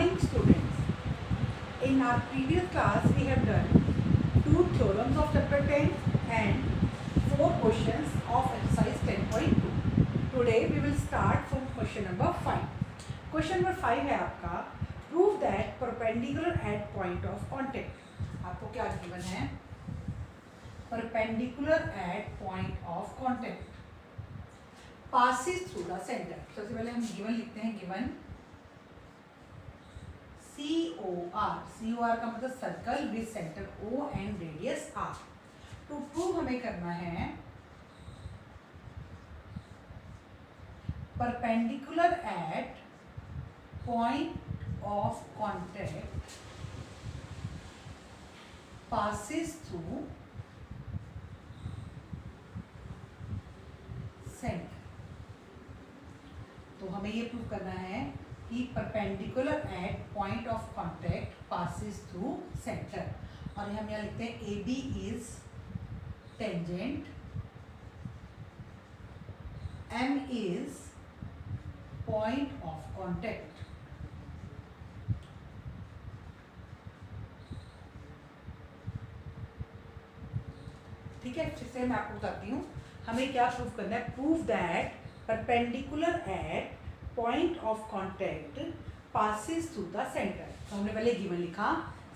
morning, students. In our previous class, we have done 2 theorems of chapter 10 and 4 questions of exercise 10.2. Today we will start from question number 5. Question number 5 है आपका prove that perpendicular at point of contact. आपको क्या given है? Perpendicular at point of contact passes through the center. सबसे पहले हम given लिखते हैं given COR का मतलब circle with centre O and radius R. To prove हमें करना है perpendicular at point of contact passes through centre. तो हमें ये प्रूव करना है कि perpendicular at point of contact passes through centre. और हम यहाँ लिखते हैं AB is tangent, M is point of contact. ठीक है, फिर से मैं आपको बताती हूँ हमें क्या प्रूव करना है. Prove that perpendicular at point of contact passes through the centre. तो हमने पहले गिवन लिखा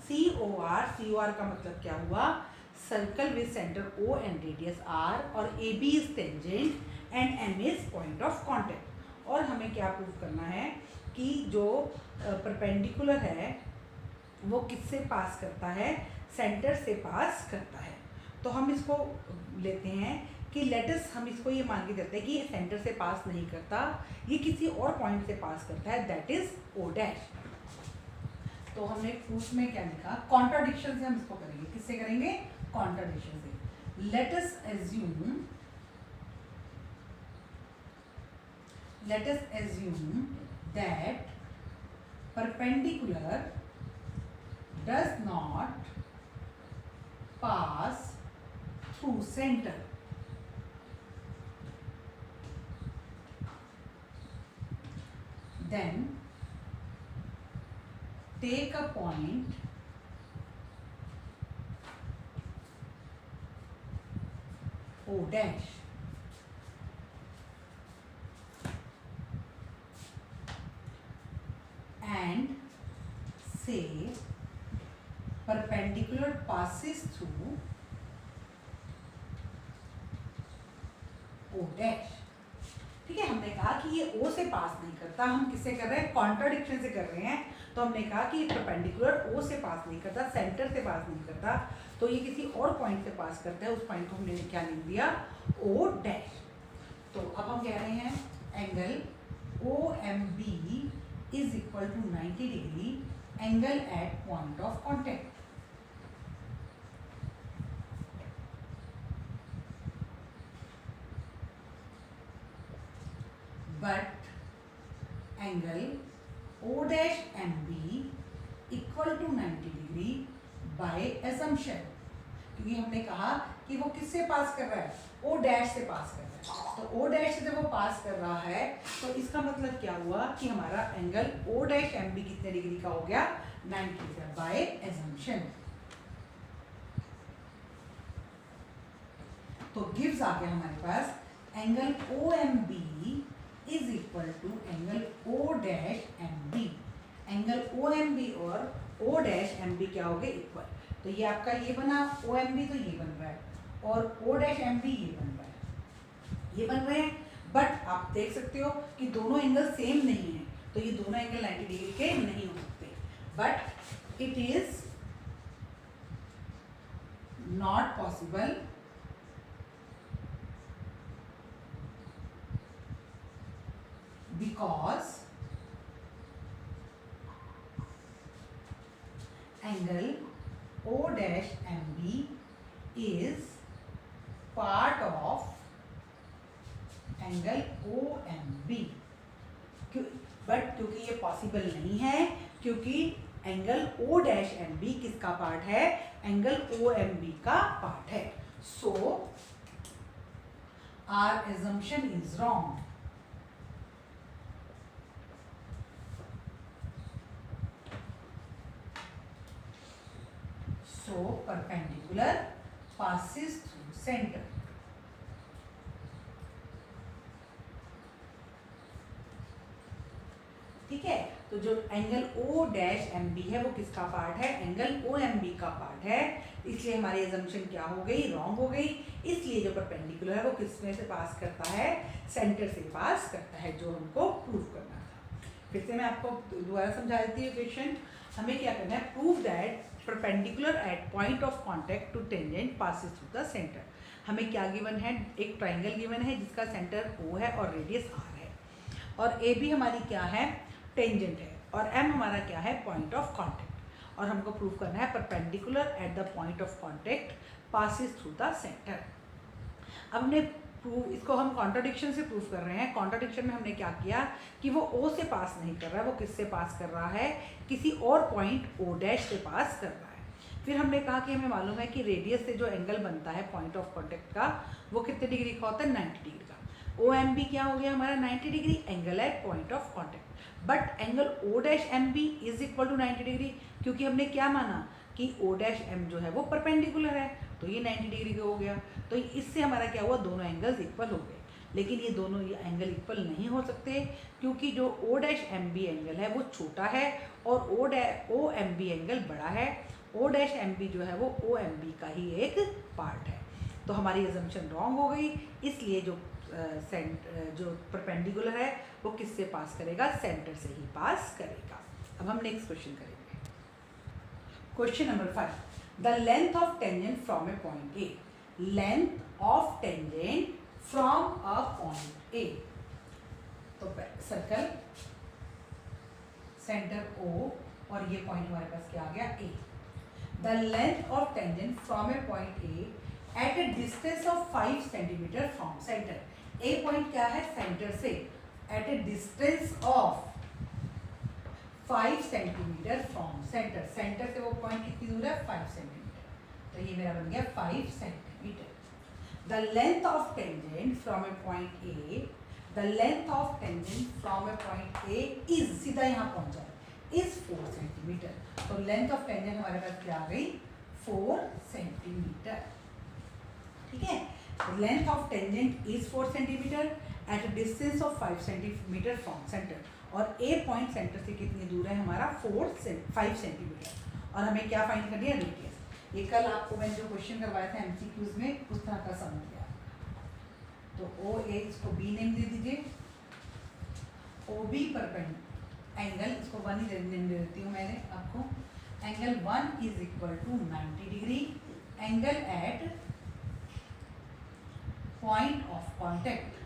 COR का मतलब क्या हुआ, circle with centre O and radius R, और AB is tangent and M is point of contact. और हमें क्या प्रूव करना है कि जो परपेंडिकुलर है वो किससे पास करता है, सेंटर से पास करता है. तो हम इसको लेते हैं कि लेटस हम इसको ये मान के देते हैं कि ये सेंटर से पास नहीं करता, ये किसी और पॉइंट से पास करता है, दैट इज O डैश. तो हमने प्रूफ में क्या लिखा, कॉन्ट्राडिक्शन से हम इसको करेंगे. किससे करेंगे, कॉन्ट्राडिक्शन से. Latus assume that perpendicular does not pass through centre. Then take a point O dash and say perpendicular passes through O dash. ठीक है, हमने कहा कि ये O से पास नहीं करता, हम किससे कर रहे हैं, कॉन्ट्राडिक्शन से कर रहे हैं. तो हमने कहा कि ये परपेंडिकुलर O से पास नहीं करता, सेंटर से पास नहीं करता, तो ये किसी और पॉइंट से पास करता है. उस पॉइंट को हमने क्या लिख दिया, O डैश. तो अब हम कह रहे हैं angle OMB is equal to 90 degree angle at point of contact. But angle O dash MB equal to 90 degree by assumption. क्योंकि हमने कहा कि वो किससे पास कर रहा है, O डैश से पास कर रहा है. तो O डैश से जब वो पास कर रहा है तो इसका मतलब क्या हुआ कि हमारा एंगल O डैश MB कितने डिग्री का हो गया, 90 डिग्री बाय assumption. तो गिव्स आ गया हमारे पास angle OMB is equal to angle O dash MB. Angle OMB और O डैश MB क्या हो गए, इक्वल. तो ये आपका ये बना OMB, तो ये बन रहा है, और O डैश MB ये बन रहा है, ये बन रहे हैं. बट आप देख सकते हो कि दोनों एंगल सेम नहीं है, तो ये दोनों एंगल 90 डिग्री के नहीं हो सकते. But it is not possible because angle O dash MB is part of angle OMB. But क्योंकि ये पॉसिबल नहीं है, क्योंकि एंगल O डैश MB किसका पार्ट है, एंगल OMB का पार्ट है. So our assumption is wrong. So perpendicular passes through center. ठीक है, तो जो angle O dash M B है वो किसका पार्ट है? एंगल ओ एम बी का पार्ट है। इसलिए हमारी एजम्पशन क्या हो गई? रॉन्ग हो गई। इसलिए जो परपेंडिकुलर है वो किस में से पास करता है? सेंटर से पास करता है, जो हमको प्रूव करना था। फिर से मैं आपको दोबारा समझा देती हूँ क्वेश्चन। हमें क्या करना है? Prove that perpendicular at point of contact to tangent passes through the centre. हमें क्या गिवन है? एक ट्राइंगल गिवन है जिसका सेंटर ओ है और रेडियस आर है, और ए बी हमारी क्या है? टेंजेंट है, और एम हमारा क्या है? Point of contact. और हमको प्रूव करना है perpendicular at the point of contact passes through the centre. अब हमने प्रूव, इसको हम कॉन्ट्राडिक्शन से प्रूव कर रहे हैं। कॉन्ट्राडिक्शन में हमने क्या किया कि वो ओ से पास नहीं कर रहा है, वो किससे पास कर रहा है? किसी और पॉइंट ओ डैश से पास कर रहा है। फिर हमने कहा कि हमें मालूम है कि रेडियस से जो एंगल बनता है पॉइंट ऑफ कॉन्टेक्ट का, वो कितने डिग्री का होता है? 90 डिग्री का। ओ एम बी क्या हो गया हमारा? 90 degree angle at point of contact. But angle O dash M B is equal to 90 degree, क्योंकि हमने क्या माना कि ओ डैश एम जो है वो परपेंडिकुलर है, तो ये 90 डिग्री का हो गया। तो इससे हमारा क्या हुआ? दोनों एंगल्स इक्वल हो गए। लेकिन ये दोनों एंगल इक्वल नहीं हो सकते, क्योंकि जो O dash M B angle है वो छोटा है और ओ एम बी एंगल बड़ा है। ओ डैश एम बी जो है वो ओ एम बी का ही एक पार्ट है। तो हमारी एजम्पशन रॉन्ग हो गई। इसलिए जो परपेंडिकुलर है वो किससे पास करेगा? सेंटर से ही पास करेगा। अब हम नेक्स्ट क्वेश्चन करेंगे। Question number 5, the length of tangent from a point A. Length of tangent from a point A. तो सर्कल, सेंटर ओ, और ये पॉइंट हमारे पास क्या आ गया? A. The length of tangent from a point A at a distance of 5 centimetre from centre. A point क्या है? Centre से at a distance of 5 centimetre from centre. Centre से वो पॉइंट कितनी दूर है? 5 सेंटीमीटर। तो ये मेरा बन गया 5 centimetre. The length of tangent from a point A, the length of tangent from a point A is, सीधा यहाँ पहुंचा है, इज 4 सेंटीमीटर। तो लेंथ ऑफ टेंजेंट हमारे पास क्या आ गई? 4 सेंटीमीटर। ठीक है, length of tangent is 4 centimetre at a distance of 5 centimetre from centre. और ए पॉइंट सेंटर से कितनी दूर है हमारा? 5 सेंटीमीटर। और हमें क्या फाइंड करनी है? रेडियस। ये कल आपको मैंने जो क्वेश्चन करवाया था एमसीक्यूज में, उस तरह का सम हो गया। तो ओ ए, इसको बी नेम दे दीजिए। ओ बी परपेंडिकुलर एंगल, इसको 1 ही नेम दे देती हूँ मैंने आपको। Angle 1 is equal to 90 degree angle at point of contact.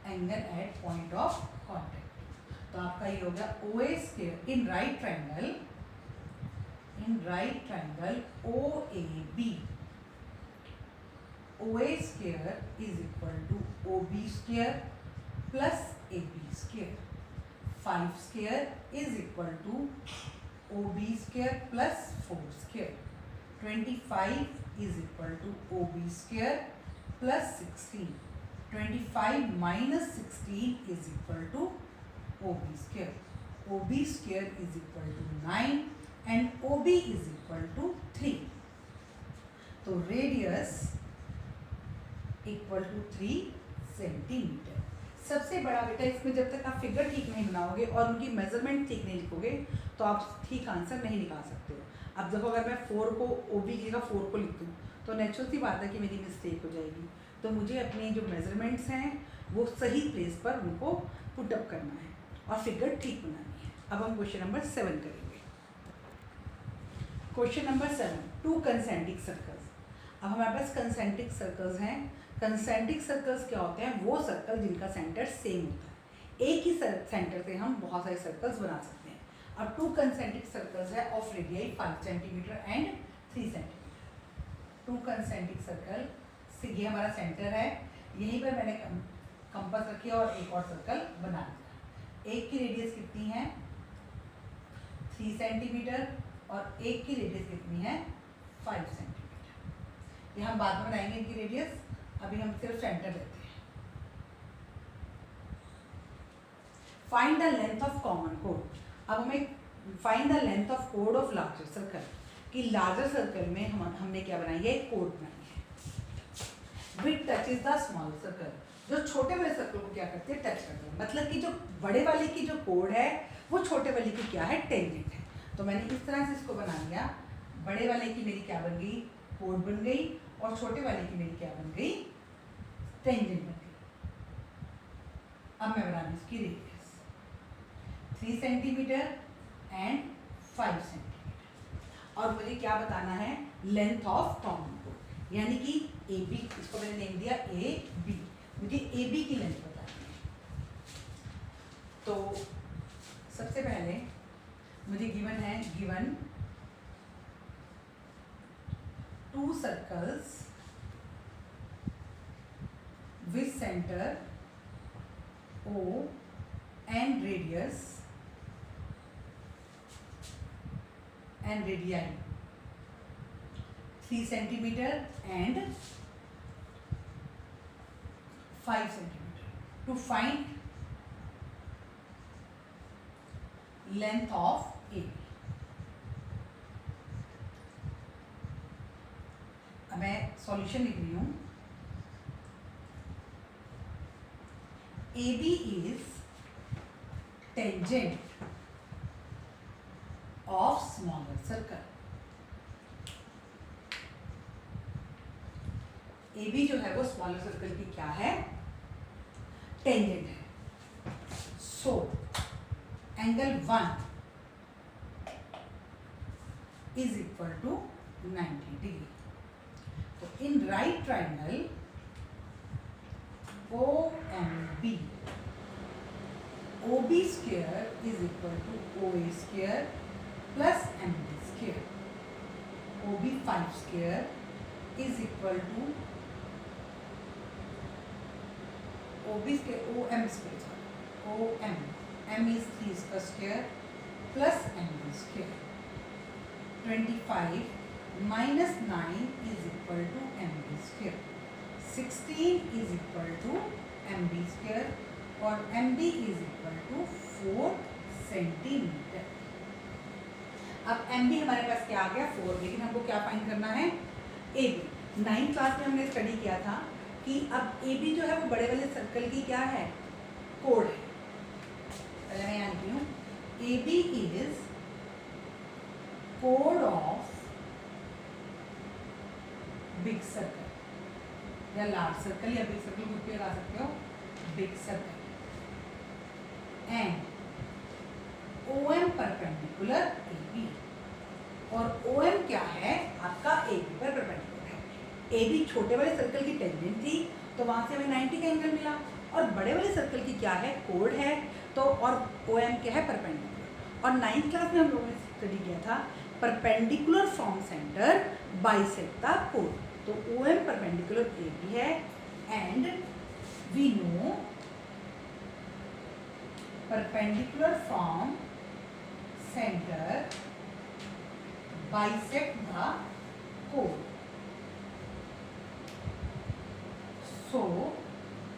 Angle at point of contact. तो आपका ये हो गया O A square in right triangle, O A B. O A square is equal to O B square plus A B square. 5 square is equal to O B square plus 4 square. 25 is equal to OB square plus 16. 25 minus 16 is equal to OB square. OB square is equal to 9 and OB is equal to 3. तो radius equal to 3 centimetre. सबसे बड़ा बेटा, इसमें जब तक आप figure ठीक नहीं बनाओगे और उनकी मेजरमेंट ठीक नहीं लिखोगे तो आप ठीक आंसर नहीं निकाल सकते हो। अब देखो, अगर मैं 4 को ओ बी की जगह 4 को लिख दूँ तो नेचुरल सी बात है कि मेरी मिस्टेक हो जाएगी। तो मुझे अपने जो मेजरमेंट्स हैं वो सही प्लेस पर उनको पुट अप करना है और फिगर ठीक बनानी है। अब हम क्वेश्चन नंबर 7 करेंगे। Question number 7, 2 concentric circles. अब हमारे पास कंसेंट्रिक सर्कल्स हैं। कंसेंट्रिक सर्कल्स क्या होते हैं? वो सर्कल जिनका सेंटर सेम होता है। एक ही सेंटर से हम बहुत सारे सर्कल्स बना सकते हैं। अब 2 कंसेंट्रिक सर्कल्स है of radii 5 centimetre and 3 centimetre. 2 concentric circle से ये हमारा सेंटर है, यहीं पर मैंने कंपास रखी और एक और सर्कल बना दिया। एक की रेडियस कितनी है? 3 सेंटीमीटर और एक की रेडियस कितनी है? 5 सेंटीमीटर। ये हम बाद में बनाएंगे इनकी रेडियस, अभी हम सिर्फ सेंटर लेते हैं। Find the length of common code. अब हमें find the length of code of larger circle, कि लार्जर सर्कल में हमने क्या बनाई है, कोड बनाई है। विच टचेस द स्मॉलर सर्कल, जो छोटे वाले सर्कल को क्या करते हैं, टच करते हैं। मतलब कि जो बड़े वाले की जो कोड है वो छोटे वाले की क्या है, टेंजेंट है। तो मैंने इस तरह से इसको बना लिया, बड़े वाले की मेरी क्या बन गई, कोड बन गई, और छोटे वाले की मेरी क्या बन गई, टेंजेंट बन गई। अब मैं बना रही इसकी रेडियस 3 सेंटीमीटर एंड 5 सेंटीमीटर, और मुझे क्या बताना है, लेंथ ऑफ कॉमन कोड, यानी कि ए बी, इसको मैंने नेम दिया ए बी, मुझे ए बी की लेंथ बतानी है। तो सबसे पहले मुझे गिवन है, given 2 circles with center O and radius and radii 3 centimeter and 5 centimeter. To find length of AB. अब मैं सॉल्यूशन लिख रही हूँ। AB is tangent of smaller circle. AB जो है वो स्मॉलर सर्कल की क्या है, टेंजेंट है। So angle 1 is equal to 90 degree. तो in right triangle OMB, OB square is equal to OA square plus MB square. OB 5 square is equal to OB square, OM square, OM, M is 3 square plus MB square. 25 minus 9 is equal to MB square. 16 is equal to MB square और MB is equal to 4 centimetre. अब MB हमारे पास क्या आ गया, 4, लेकिन हमको क्या find करना है, AB। 9th क्लास में हमने स्टडी किया था कि अब AB जो है वो बड़े वाले सर्कल की क्या है, कोड है। पहले मैं यहाँ लिखती हूँ, AB is code of big circle या लार्ज सर्कल या बिग सर्कल कुछ भी लगा सकते हो, big circle, and OM perpendicular AB, और OM क्या है, आपका AB पर परपेंडिकुलर है। AB छोटे वाले सर्कल की टेंजेंट थी, तो वहां से हमें 90 का एंगल मिला, और बड़े वाले सर्कल की क्या है, कोड है, तो और OM क्या है, परपेंडिकुलर। और 9th क्लास में हम लोगों ने स्टडी किया था perpendicular from centre bisect the कोड। तो OM परपेंडिकुलर AB है, and we know perpendicular from centre bisect the कोड। So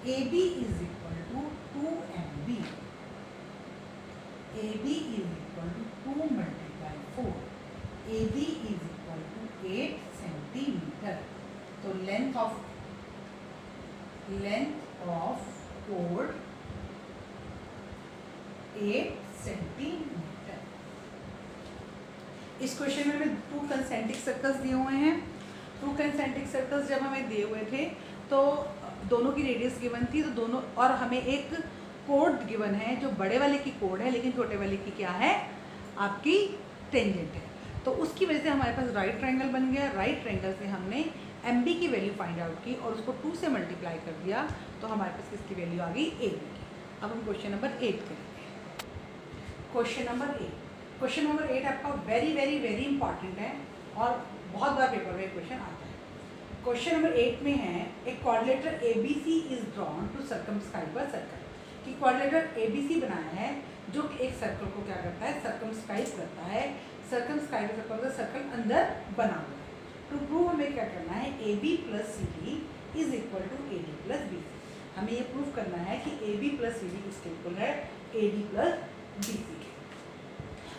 AB is equal to 2MB. AB is equal to 2 multiplied 4. AB is equal to 8 centimetre. तो length of code 8 centimetre. इस question में हमें 2 concentric circles दिए हुए हैं। 2 concentric circles जब हमें दिए हुए थे तो दोनों की रेडियस गिवन थी, तो दोनों, और हमें एक कोड गिवन है जो बड़े वाले की कोड है लेकिन छोटे वाले की क्या है, आपकी टेंजेंट है। तो उसकी वजह से हमारे पास राइट ट्रायंगल बन गया। राइट ट्रायंगल से हमने MB की वैल्यू फाइंड आउट की और उसको 2 से मल्टीप्लाई कर दिया, तो हमारे पास किसकी वैल्यू आ गई, AB की। अब हम क्वेश्चन नंबर 8 करेंगे। क्वेश्चन नंबर 8 आपका वेरी वेरी वेरी इंपॉर्टेंट है और बहुत बार पेपर में क्वेश्चन आता है। क्वेश्चन नंबर 8 में है, एक quadrilateral ABC is drawn to circumscribe a circle, कि क्वाड्रिलेटरल ABC बनाया है जो कि एक सर्कल को क्या करता है, सर्कमस्क्राइब करता है। सर्कमस्क्राइब सर्कल अंदर बना हुआ है। टू प्रूव हमें क्या करना है, AB plus CD is equal to AD plus BC। हमें ये प्रूव करना है कि AB प्लस CD किसके इक्वल है, AD प्लस BC के।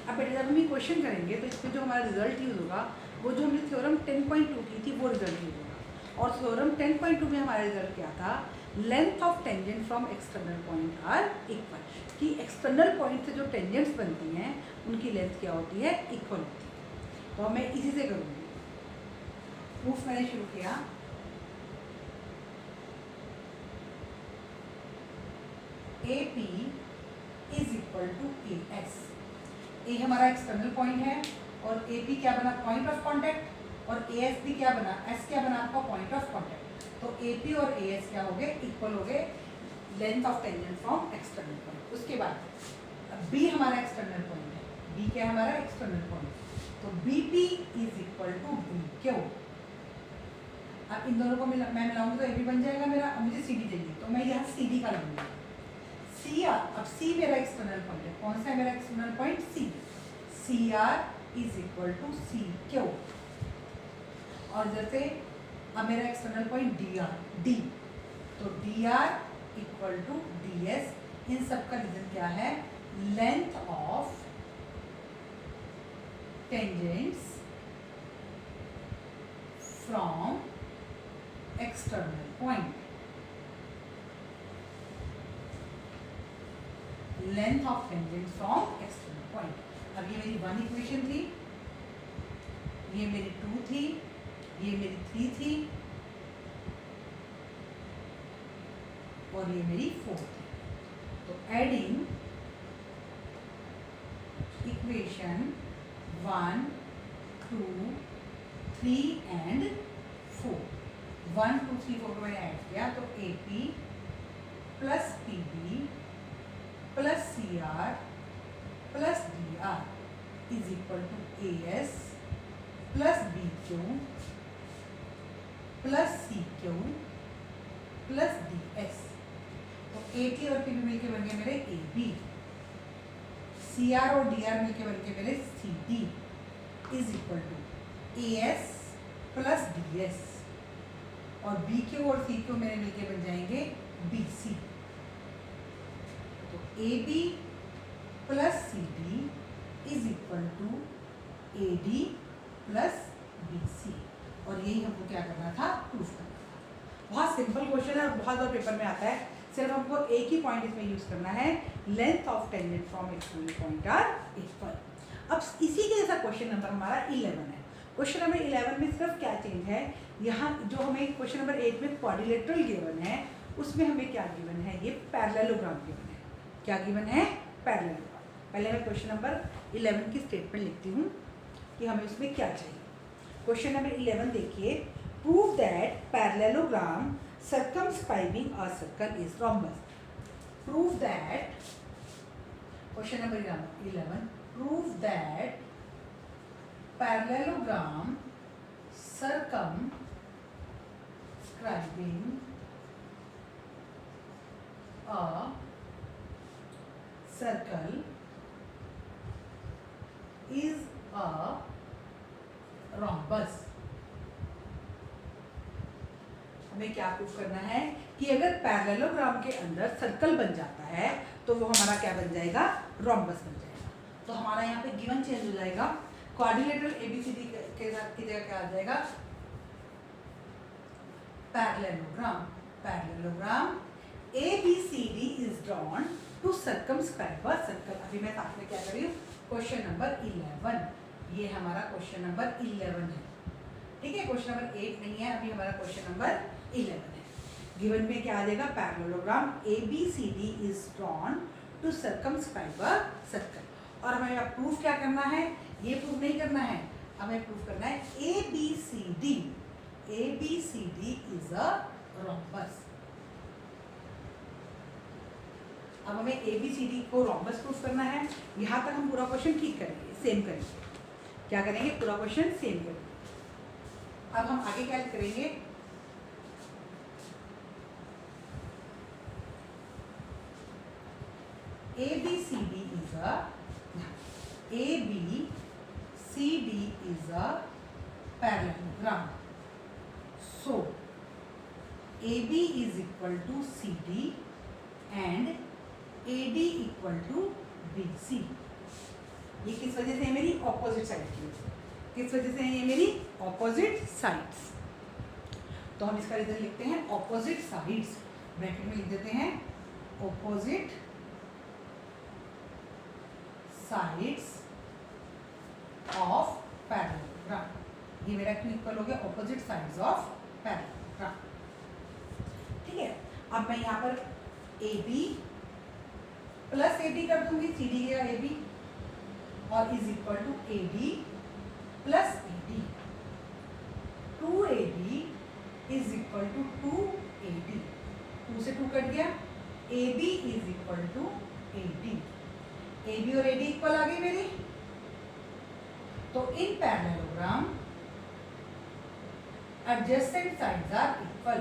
अब बेटा जब हम ये क्वेश्चन करेंगे तो इसमें जो हमारा रिजल्ट यूज होगा वो जो हमने थ्योरम 10.2 की थी वो रिजल्ट यूज होगा। और थ्योरम 10.2 में हमारा रिजल्ट क्या था, length of tangent from external point are equal, कि एक्सटर्नल पॉइंट से जो टेंजेंट्स बनती हैं उनकी लेंथ क्या होती है, इक्वल होती है। तो मैं इसी से करूँगी प्रूफ। मैंने शुरू किया A P is equal to A S. A हमारा एक्सटर्नल पॉइंट है और ए पी क्या बना, पॉइंट ऑफ कॉन्टैक्ट, और ए एस भी क्या बना, एस क्या बना आपका, पॉइंट ऑफ कॉन्टैक्ट। तो ए पी और ए एस क्या हो गए, इक्वल हो गए length of tangent from external point. उसके बाद बी हमारा एक्सटर्नल पॉइंट है, बी क्या है हमारा एक्सटर्नल पॉइंट, तो B P is equal to B Q. अब इन दोनों को मैं मिलाऊंगी तो ए बी बन जाएगा मेरा। अब मुझे सी डी चाहिए तो मैं यहाँ सी डी का लूंगी सी आर। अब सी मेरा एक्सटर्नल पॉइंट है, कौन सा है मेरा external point, C. C R is equal to C Q. और जैसे अब मेरा external point D R, D, तो D R equal to D S. इन सब का रीजन क्या है, length of tangents from external point, length of tangent from external point. अब ये मेरी 1 इक्वेशन थी, ये मेरी 2 थी, ये मेरी 3 थी और ये मेरी 4 थी। तो एडिंग इक्वेशन 1, 2, 3 एंड 4, 1, 2, 3, 4 को मैंने ऐड किया तो A P plus P B plus C R plus D R is equal to A S plus B Q plus C Q plus D S. तो ए टी और P B मिलके बन गए मेरे ए बी, सी आर और D R मिलके बन गए मेरे C D is equal to A S plus D S, और बी क्यू और सी क्यू मेरे मिलके बन जाएंगे बी सी। तो A B plus C D is equal to A D plus B C. और यही हमको क्या करना था, प्रूफ करना था। बहुत सिंपल क्वेश्चन है और बहुत बार पेपर में आता है। सिर्फ हमको एक ही पॉइंट इसमें यूज करना है, length of tangent from external point are equal. अब इसी के जैसा क्वेश्चन नंबर हमारा 11 है। क्वेश्चन नंबर 11 में सिर्फ क्या चेंज है, यहाँ जो हमें क्वेश्चन नंबर 8 में क्वाड्रिलेटरल गिवन है उसमें हमें क्या गिवन है, ये पैरेललोग्राम गिवन है। क्या गिवन है, पैरेललोग्राम। पहले मैं क्वेश्चन नंबर 11 की स्टेटमेंट लिखती हूँ कि हमें उसमें क्या चाहिए। क्वेश्चन नंबर 11 देखिए, prove that parallelogram circumscribing a circle is rhombus. Prove that, question number 11, prove that parallelogram circumscribing a circle is a rhombus. हमें क्या प्रूफ करना है कि अगर पैरेललोग्राम के अंदर सर्कल बन जाता है तो वो हमारा क्या बन जाएगा, रॉम्बस बन जाएगा। तो हमारा यहाँ पे गिवन चेंज हो जाएगा, क्वाड्रिलेटरल एबीसीडी के साथ की जगह क्या आ जाएगा, parallelogram. Parallelogram A B C D is drawn to circumscribe a circle. अभी मैं साथ में क्या कर रही हूँ, क्वेश्चन नंबर 11, ये हमारा क्वेश्चन नंबर 11 है, ठीक है। क्वेश्चन नंबर 8 नहीं है, अभी हमारा क्वेश्चन नंबर 11 है। गिवन में क्या आ जाएगा, parallelogram ABCD is drawn to circumscribe a circle. और हमें अब प्रूफ क्या करना है, ये प्रूफ नहीं करना है, हमें प्रूफ करना है ABCD इज अ रॉम्बस। अब हमें ABCD को रॉम्बस प्रूफ करना है। यहाँ तक हम पूरा क्वेश्चन ठीक करेंगे, सेम करेंगे। क्या करेंगे, पूरा क्वेश्चन सेम करेंगे। अब हम आगे क्या करेंगे, ABCD is a parallelogram. So AB is equal to CD and AD equal to BC. ये किस वजह से है? मेरी ऑपोजिट साइड की। किस वजह से है ये मेरी? Opposite sides. तो हम इसका रिजल्ट लिखते हैं ऑपोजिट साइड्स, ब्रैकेट में लिख देते हैं ऑपोजिट साइड्स ऑफ पैरेललोग्राम। ये मेरा क्यों इक्वल हो गया? Opposite sides of parallelogram. ठीक है, अब मैं यहाँ पर AB प्लस AD कर दूंगी, CD गया AB और is equal to AD plus AD। 2AB is equal to 2AD, 2 से 2 कट गया, AB is equal to AD। AB और AD इक्वल आ गई मेरी। तो इन parallelogram adjacent sides are equal।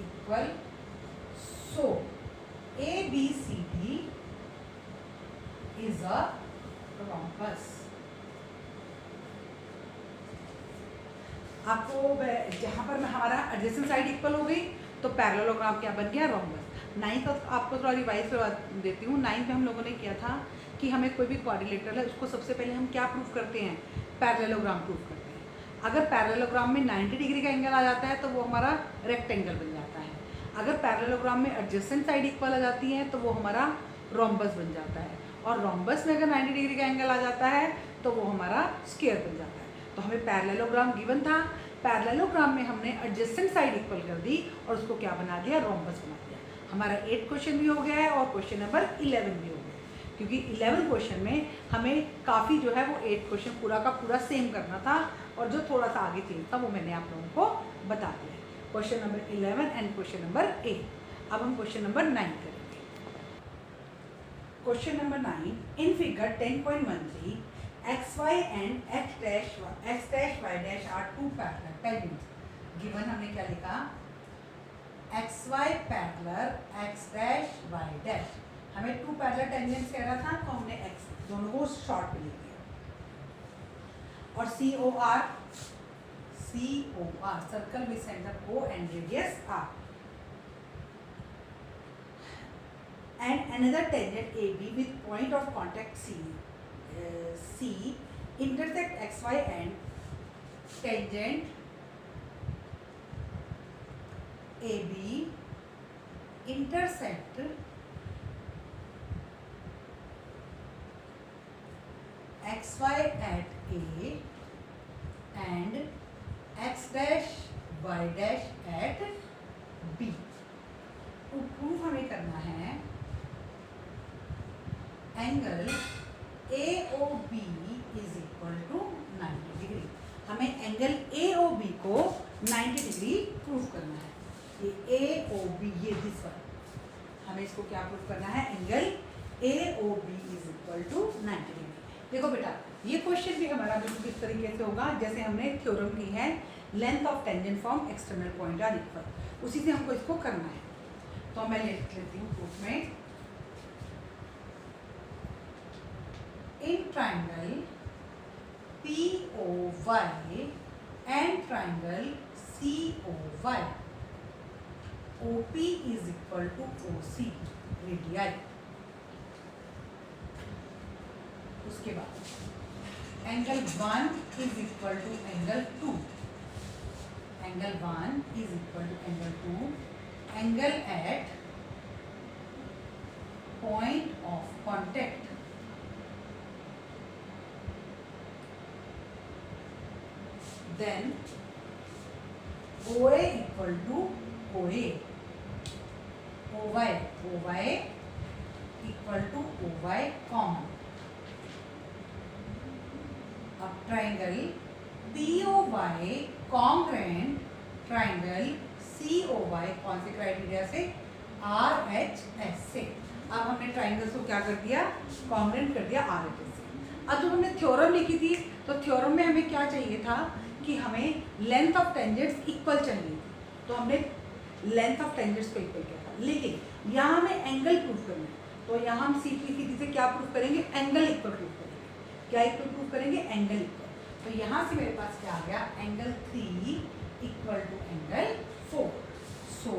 Equal, so ABCD is a rhombus। आपको जहां पर हमारा एडजेसेंट साइड इक्वल हो गई तो पैरेललोग्राम क्या बन गया? रोम्बस। 9th आपको थोड़ा रिवाइज करवा देती हूँ। 9th में हम लोगों ने किया था कि हमें कोई भी क्वाड्रिलेटरल है उसको सबसे पहले हम क्या प्रूफ करते हैं? पैरेललोग्राम प्रूफ करते हैं। अगर पैरेललोग्राम में 90 डिग्री का एंगल आ जाता है तो वो हमारा रेक्टेंगल बन जाता है। अगर पैरेललोग्राम में एडजेसेंट साइड इक्वल आ जाती है तो वो हमारा रोम्बस बन जाता है। और रोम्बस में अगर 90 डिग्री का एंगल आ जाता है तो वो हमारा स्क्वायर बन जाता है। तो हमें पैरेललोग्राम गिवन था, पैरेललोग्राम में हमने एडजेसेंट साइड इक्वल कर दी और उसको क्या बना दिया? रोम्बस बना दिया। हमारा 8 क्वेश्चन भी हो गया है और क्वेश्चन नंबर 11 भी हो गया है, क्योंकि 11 क्वेश्चन में हमें काफ़ी जो है वो 8 क्वेश्चन पूरा का पूरा सेम करना था और जो थोड़ा सा आगे चेंज था वो मैंने आप लोगों को बता दिया। Question number 11 and question number 8। अब हम क्वेश्चन नंबर 9 करेंगे। Question number 9, in figure 10.13 XY and X dash Y dash are two parallel tangents। Given हमने क्या लिखा? XY parallel X dash Y dash। हमें टू पैरेलल टेंजेंट्स कह रहा था तो हमने X दोनों को शॉर्ट में लिख दिया। और COR circle with centre O and radius R। And another tangent AB with point of contact C intersect XY and tangent AB intersect XY at A and X dash Y dash at B। तो proof हमें करना है angle AOB is equal to 90 degree. हमें angle AOB को 90 degree proof करना है। ये AOB, ये दिस वन, हमें इसको क्या प्रूफ करना है? Angle AOB is equal to 90 degree. देखो बेटा, ये क्वेश्चन भी हमारा बिल्कुल इस तरीके से होगा जैसे हमने थ्योरम की है, length of tangent from external point are equal, उसी से हमको इसको करना है। तो मैं लिख लेती हूँ प्रूफ में, in triangle POY and triangle COY, OP is equal to OC radii। उसके बाद angle 1 is equal to angle 2, angle 1 is equal to angle 2, angle at point of contact then OA equal to OA, OY equal to OY common। अब triangle POY congruent triangle COY कौन से criteria से? RHS से। अब हमने triangles को क्या कर दिया? कॉन्ग्रुएंट कर दिया RHS से। अब जब हमने थ्योरम लिखी थी तो थ्योरम में हमें क्या चाहिए था कि हमें लेंथ ऑफ टेंजेंट्स इक्वल चाहिए, तो हमने लेंथ ऑफ टेंजेंट्स को इक्वल किया था। लेकिन यहाँ हमें एंगल प्रूफ करना है, तो यहाँ हम सीधी से क्या प्रूफ करेंगे? एंगल इक्वल प्रूफ करेंगे। क्या इक्वल प्रूफ करेंगे? Angle equal. तो यहाँ से मेरे पास क्या आ गया? Angle 3 equal to angle 4। So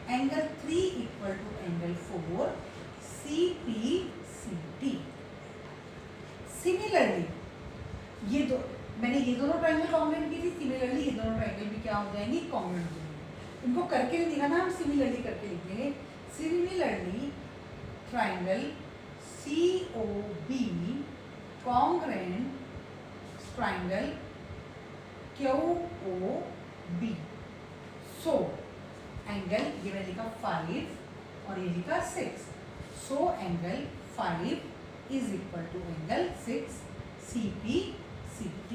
angle 3 equal to angle 4 CPCT। Similarly ये दो मैंने ये दोनों ट्रायंगल कॉन्ग्रुएंट की थी, सिमिलरली ये दोनों ट्रायंगल भी क्या हो जाएंगे, कॉन्ग्रुएंट हो जाएंगे। इनको करके नहीं दिखा ना, हम सिमिलरली करके लिखेंगे। Similarly triangle COB congruent triangle QOB। So angle ये मैंने लिखा 5 और ये लिखा 6। So angle 5 is equal to angle 6 CPCT।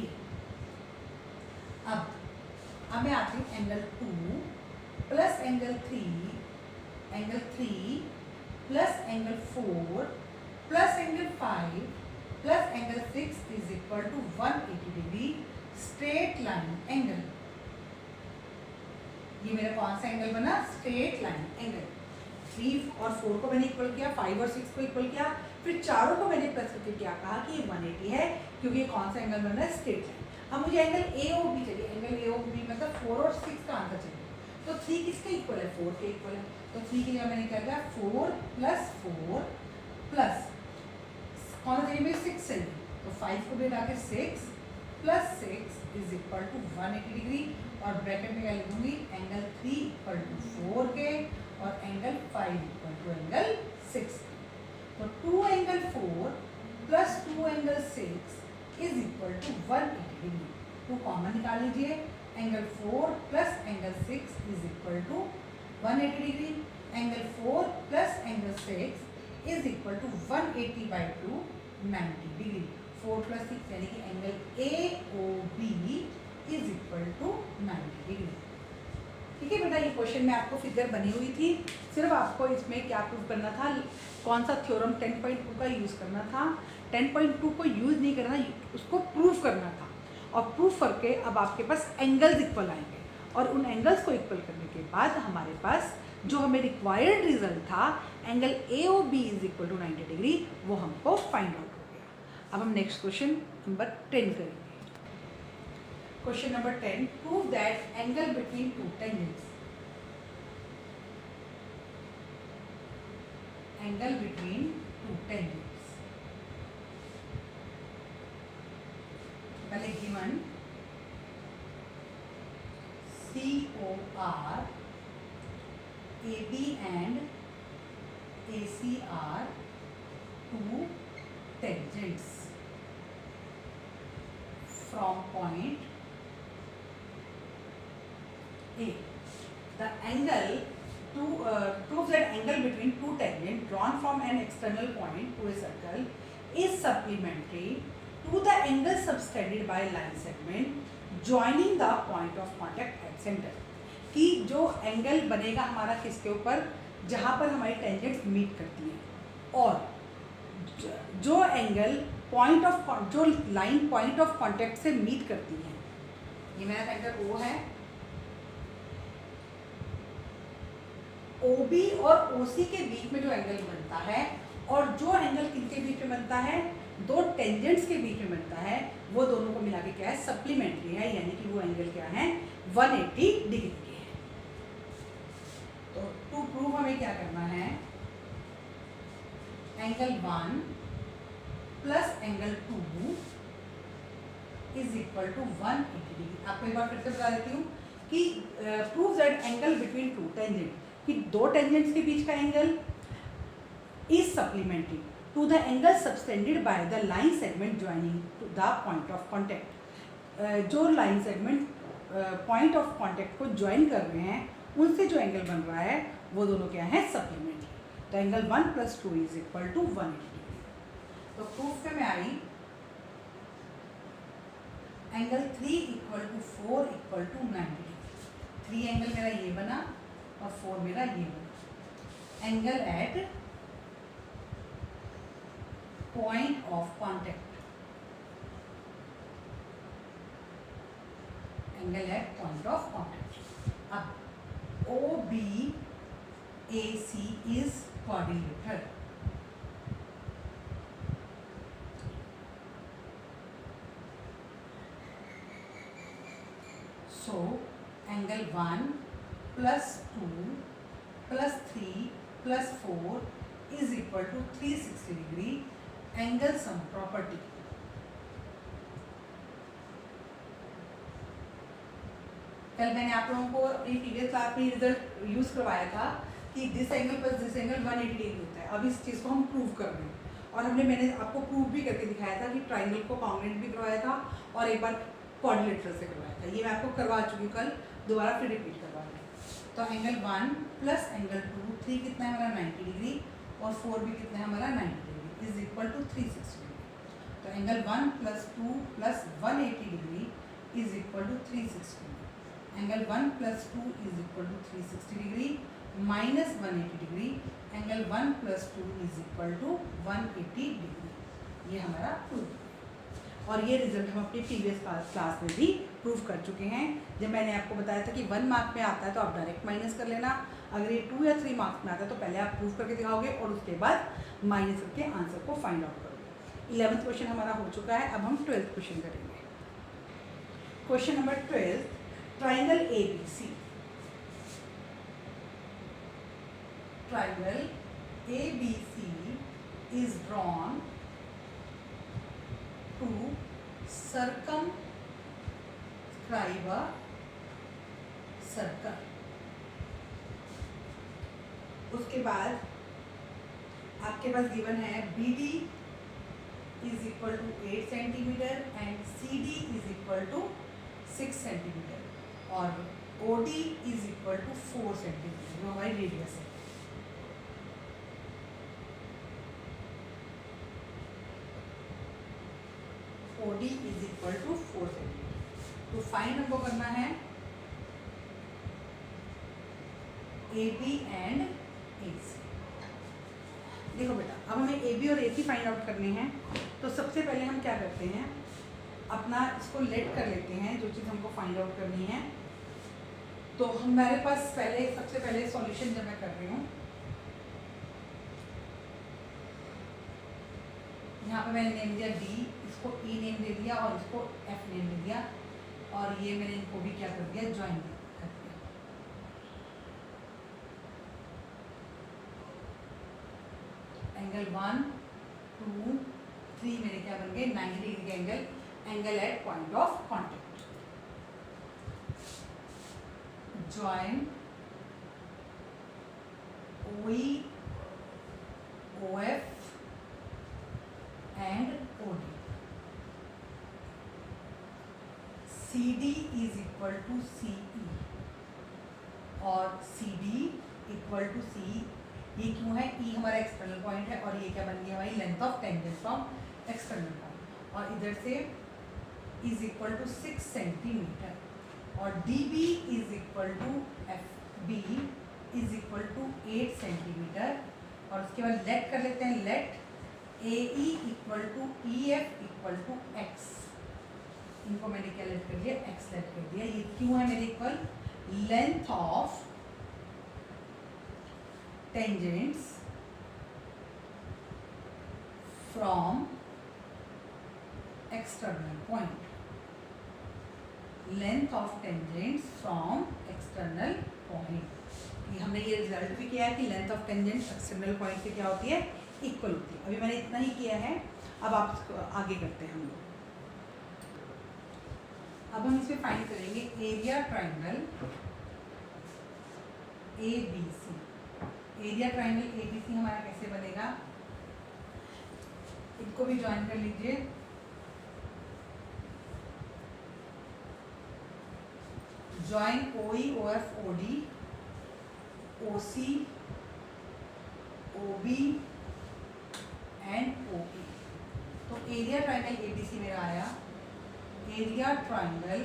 अब मैं आती हूँ angle 2 plus angle 3 plus angle 4 plus angle 5 plus angle 6 is equal to 180 degree straight line angle. ये मेरा कौन सा एंगल बना, स्ट्रेट लाइन एंगल। 3 और 4 को मैंने इक्वल किया, 5 और 6 को इक्वल किया, फिर चारों को मैंने प्लस करके क्या कहा कि ये 180 है, क्योंकि ये कौन सा एंगल बन रहा है, स्ट्रेट लाइन। अब मुझे एंगल AOB चाहिए, एंगल AOB मतलब 4 और 6 का आंसर चाहिए। तो 3 किसके इक्वल है, 4 के इक्वल है। तो 3 के लिए मैंने क्या किया, 4 प्लस 4 प्लस कौन सा चाहिए, मुझे 6 चाहिए। तो 5 को भी डाल के 6 plus 6 is equal to 180 degree, और ब्रैकेट में क्या लिखूंगी, एंगल 3 इक्वल टू 4 के और एंगल 5 इक्वल टू एंगल 6। तो 2 angle 4 plus 2 angle 6 is equal to 180 degree. 2 common निकाल लीजिए, angle 4 plus angle 6 is equal to 180 degree. Angle 4 plus angle 6 is equal to 180 by 2 90 degree. 4 plus 6 यानी कि angle AOB is equal to 90 degree. ठीक है बेटा, ये question में आपको फिगर बनी हुई थी, सिर्फ आपको इसमें क्या प्रूव करना था, कौन सा थ्योरम 10.2 का यूज़ करना था। 10.2 को यूज़ नहीं करना, उसको प्रूव करना था। और प्रूफ करके अब आपके पास एंगल्स इक्वल आएंगे, और उन एंगल्स को इक्वल करने के बाद हमारे पास जो हमें रिक्वायर्ड रिजल्ट था angle AOB is equal to 90 degree, वो हमको फाइंड आउट हो गया। अब हम नेक्स्ट क्वेश्चन नंबर 10 करेंगे। Question number 10, prove that angle between to tangents, angle between to tangents, पहले given COR AB and AC are two tangents from point A. The angle proves that angle between two tangents drawn from an external point to a circle is supplementary to the angle subtended by line segment joining the point of contact at center। कि जो angle बनेगा हमारा किसके ऊपर, जहाँ पर हमारी tangents meet करती हैं, और जो एंगल जो लाइन पॉइंट ऑफ कांटेक्ट से मीट करती है, ये मेरा एंगल O है, OB और OC के बीच में जो एंगल बनता है, और जो एंगल किनके बीच में बनता है, दो टेंजेंट्स के बीच में बनता है, वो दोनों को मिला के क्या है, सप्लीमेंट्री है, यानी कि वो एंगल क्या है, 180 डिग्री के है। तो टू प्रूव हमें क्या करना है, angle 1 plus angle 2 is equal to 180 degree. आपको एक बार फिर से बता देती हूँ कि prove that angle between two tangent, कि दो टेंजेंट्स के बीच का angle is supplementary to the angle subtended by the line segment joining to the point of contact. जो line segment point of contact को ज्वाइन कर रहे हैं, उनसे जो एंगल बन रहा है वो दोनों क्या है, सप्लीमेंट्री। तो angle 1 + 2 is equal to 180 degree. तो प्रूफ में I angle 3 equal to 4 equal to 90 degree. 3 angle मेरा ये बना और 4 मेरा ये बना। Angle at point of contact, angle at point of contact. अब OBAC is quadrilateral, so angle 1 + 2 plus 4 is equal to 360 degree angle sum property. कल मैंने आप लोगों को अपनी प्रीवियस क्लास में रिजल्ट यूज करवाया था कि this angle plus this angle 180 degree होता है। अब इस चीज़ को हम प्रूव कर रहे हैं और मैंने आपको प्रूव भी करके दिखाया था कि ट्राइंगल को कॉन्ग्रुएंट भी करवाया था और एक बार क्वाड्रिलेटरल से करवाया था। ये मैं आपको करवा चुकी हूँ कल, दोबारा फिर रिपीट करवा रही हूँ। तो एंगल 1 प्लस एंगल 2, 3 कितना है हमारा 90 डिग्री और 4 भी कितना है हमारा 90 degree is equal to 360 degree. तो angle 1 plus 2 plus 180 degree is equal to 360 degree. Angle 1 plus 2 is equal to 360 degree minus 180 degree. Angle 1 plus 2 is equal to 180 degree. ये हमारा प्रूफ और ये रिजल्ट हम अपनी प्रीवियस क्लास में भी prove कर चुके हैं। जब मैंने आपको बताया था कि 1 मार्क में आता है तो आप डायरेक्ट माइनस कर लेना, अगर ये 2 या 3 मार्क्स में आता है तो पहले आप प्रूव करके दिखाओगे और उसके बाद माइनस करके आंसर को फाइंड आउट करोगे। 11th क्वेश्चन हमारा हो चुका है। अब हम 12th क्वेश्चन करेंगे। Question number 12, triangle ABC। Triangle ABC is drawn to circumscribe a circle। उसके बाद आपके पास गिवन है BD is equal to 8 centimetre and CD is equal to 6 centimetre और OD is equal to 4 centimetre जो हमारी radius है। OD is equal to 4 centimetre. तो find हमको करना है AB एंड AC। देखो बेटा, अब हमें AB और AC फाइंड आउट करने हैं। तो सबसे पहले हम क्या करते हैं, अपना इसको लेट कर लेते हैं जो चीज़ हमको फाइंड आउट करनी है। तो हमारे पास सबसे पहले सॉल्यूशन जब मैं कर रही हूँ, यहाँ पे मैंने नेम दिया D, इसको E नेम दे दिया और इसको F नेम दे दिया और ये मैंने इनको भी क्या कर दिया, ज्वाइन कर दिया। एंगल 1 2 3 मेरे क्या बन गए 90 डिग्री के angle at point of contact. Join OE OF and OD। CD is equal to CE और CD इक्वल टू CE। ये क्यों है, E हमारा एक्सटर्नल पॉइंट है और ये क्या बन गया हमारी length of tangent from external point और इधर से इज इक्वल टू 6 सेंटीमीटर और DB is equal to FB is equal to 8 centimetre और उसके बाद लेट कर लेते हैं, let AE equal to EF equal to X। इनको मैंने क्या लेट कर दिया, X लेट कर दिया। ये क्यों है मेरे equal, length of tangents from external point. Length of tangents from external point. ये हमने ये रिजल्ट भी किया है कि length of tangents external point से क्या होती है, इक्वल होती है। अभी मैंने इतना ही किया है, अब आप इसको आगे करते हैं हम लोग। अब हम इसमें फाइंड करेंगे area triangle ABC। Area triangle ABC हमारा कैसे बनेगा, इनको भी ज्वाइन कर लीजिए। Join OE OF OD OC OB and OE। तो एरिया ट्राइंगल ABC मेरा आया, area triangle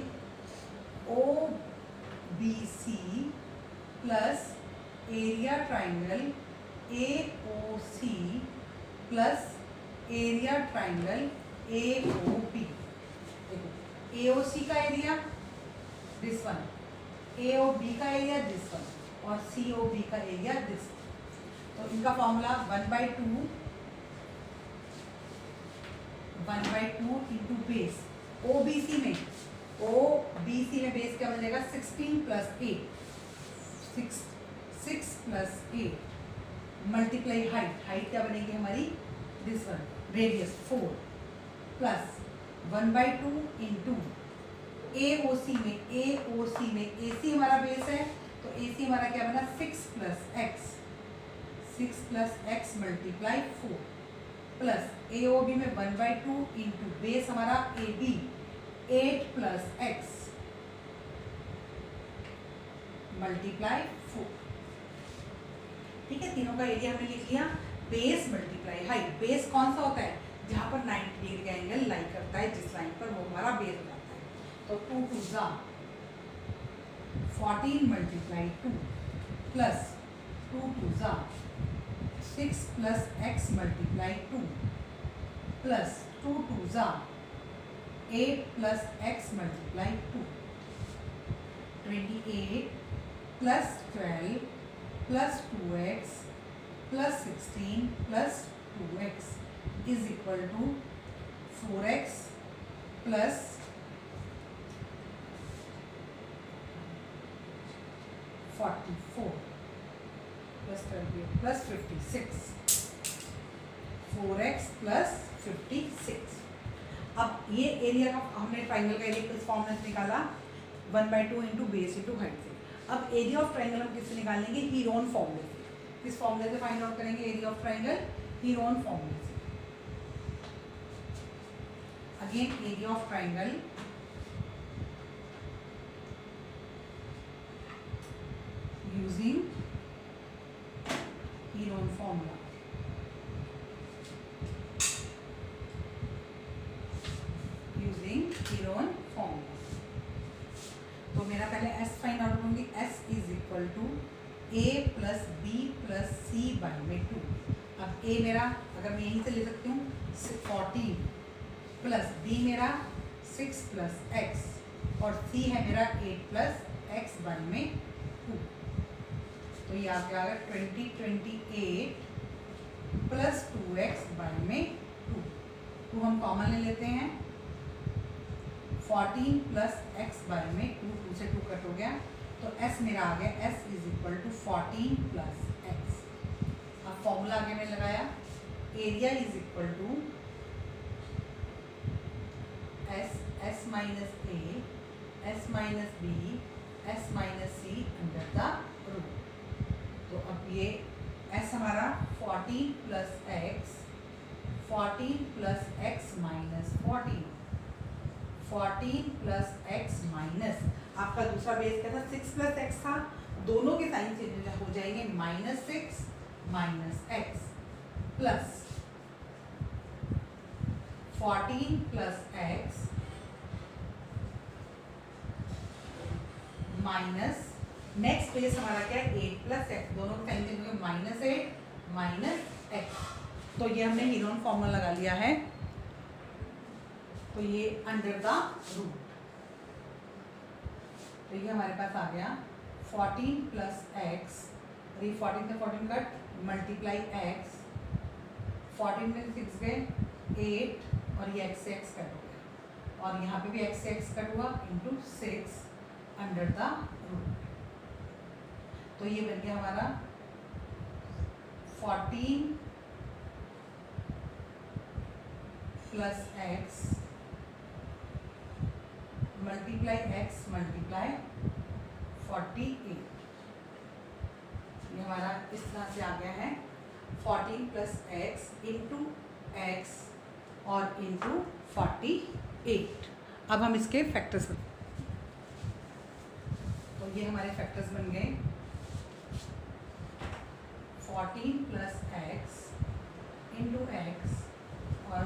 OBC plus area triangle AOC plus area triangle AOB। देखो AOC का एरिया दिस वन, AOB का एरिया दिस वन और COB का area this. तो इनका फॉर्मूला 1/2 इंटू बेस। OBC में बेस क्या बन जाएगा 16 plus 8, 6 plus 8 multiply height, height क्या बनेगी हमारी, this one, radius 4 plus 1/2 into AOC में AC हमारा बेस है, तो AC हमारा क्या बना 6 plus x multiply 4 plus AOB में 1/2 इंटू बेस हमारा AB 8 प्लस x मल्टीप्लाई 4। ठीक है, तीनों का एरिया हमने लिख लिया। बेस मल्टीप्लाई हाइट, बेस कौन सा होता है, जहां पर 90 डिग्री का एंगल लाई करता है जिस लाइन पर, वो हमारा बेस हो जाता है। तो 2 2 जा 14 मल्टीप्लाई 2 प्लस 2 2 जा 6 प्लस x मल्टीप्लाई 2 प्लस 2 2 जा 8 plus x multiply 2, 28 plus 12 plus 2x plus 16 plus 2x is equal to 4x plus 44 plus 28 plus 56, 4x plus 56। अब ये एरिया का हमने ट्राइंगल का एरिया किस फॉर्म में निकाला, 1/2 इंटू बेस इंटू हाइट से। अब एरिया ऑफ ट्राइंगल हम किससे निकालेंगे, हीरोन फॉर्मूले से। किस फॉर्मूले से फाइंड आउट करेंगे एरिया ऑफ ट्राइंगल, हीरोन फॉर्मूले से। Again area of triangle using Heron formula. Using Heron formula, तो मेरा पहले s फाइंड आउट करूंगी, s is equal to a plus B plus C by में 2। अब a मेरा, अगर मैं यहीं से ले सकती हूँ 14 प्लस b मेरा 6 प्लस x और c है मेरा 8 प्लस x बाई में 2। तो ये आ गया 28 प्लस 2x बाई में 2 हम कॉमन ले लेते हैं, 14 प्लस x बाई में 2 से 2 कट हो गया, तो s मेरा आ गया s is equal to 14 plus x। अब फॉर्मूला आगे मैंने लगाया, area is equal to s minus a s minus b s minus c under the root. तो अब ये s हमारा 14 plus x 14 plus x minus 14 plus x minus, आपका दूसरा बेस क्या था 6 प्लस x था, दोनों के साइन चेंज हो जाएंगे, -6 minus x plus 14 plus x minus, next base हमारा क्या है 8 प्लस x, दोनों के साइन चेंज होंगे, -8 माइनस x। तो ये हमने हीरोन फॉर्मूला लगा लिया है, तो ये अंडर द रूट, तो ये हमारे पास आ गया 14 प्लस एक्स, 14 से 14 कट, मल्टीप्लाई एक्स, 14 में 6 गए 8 और ये एक्स से एक्स कट हो गया, और यहाँ पे भी एक्स से एक्स कट हुआ इंटू 6 अंडर द रूट। तो ये बन गया हमारा 14 plus x multiply x multiply 48, ये हमारा इस तरह से आ गया है 14 प्लस एक्स इंटू एक्स और इंटू 48। अब हम इसके फैक्टर्स, तो ये हमारे फैक्टर्स बन गए 14 प्लस एक्स इंटू एक्स और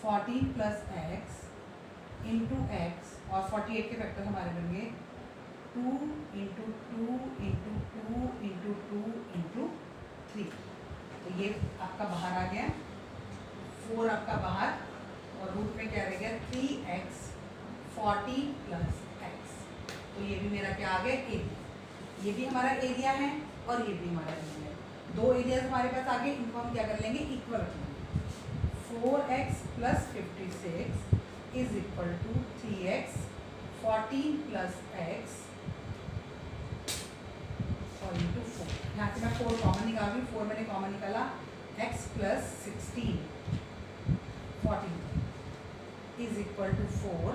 14 प्लस एक्स इंटू एक्स और 48 के फैक्टर हमारे बन गए 2 इंटू 2 इंटू 2 इंटू 2 इंटू 3। तो ये आपका बाहर आ गया, 4 आपका बाहर, और रूट में क्या रह गया 3x 14 प्लस एक्स। तो ये भी मेरा क्या आ गया एरिया, ये भी हमारा एरिया है और ये भी हमारा एरिया है। दो एरियाज हमारे पास आ गए, इनको हम क्या कर लेंगे इक्वल रख लेंगे। 4x plus 56 is equal to 3x 14 plus x यहाँ से मैं 4 कॉमन निकाल रही हूँ, 4 मैंने कॉमन निकाला, x plus 16 14 is equal to 4,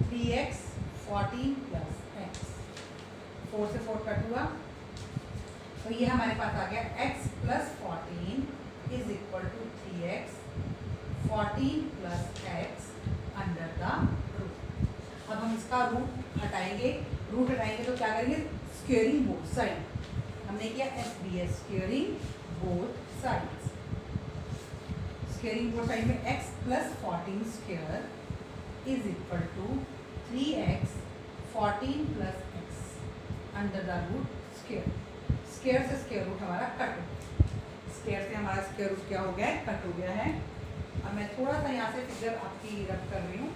3x 14 plus x, 4 से 4 कट हुआ, तो ये हमारे पास आ गया x plus 14 is equal to 3x 14 plus x under the root. अब हम इसका रूट हटाएंगे तो क्या करेंगे, स्क्वेयरिंग बोथ साइड, हमने किया SBS squaring both sides. Squaring both side में x plus 14 square is equal to 3x 14 plus x under the root square. Square से स्क्वेयर रूट हमारा कट हो गया, स्क्वेयर से हमारा स्क्वेयर रूट क्या हो गया है, कट हो गया है। अब मैं थोड़ा सा यहाँ से फिगर आपकी रब कर रही हूँ,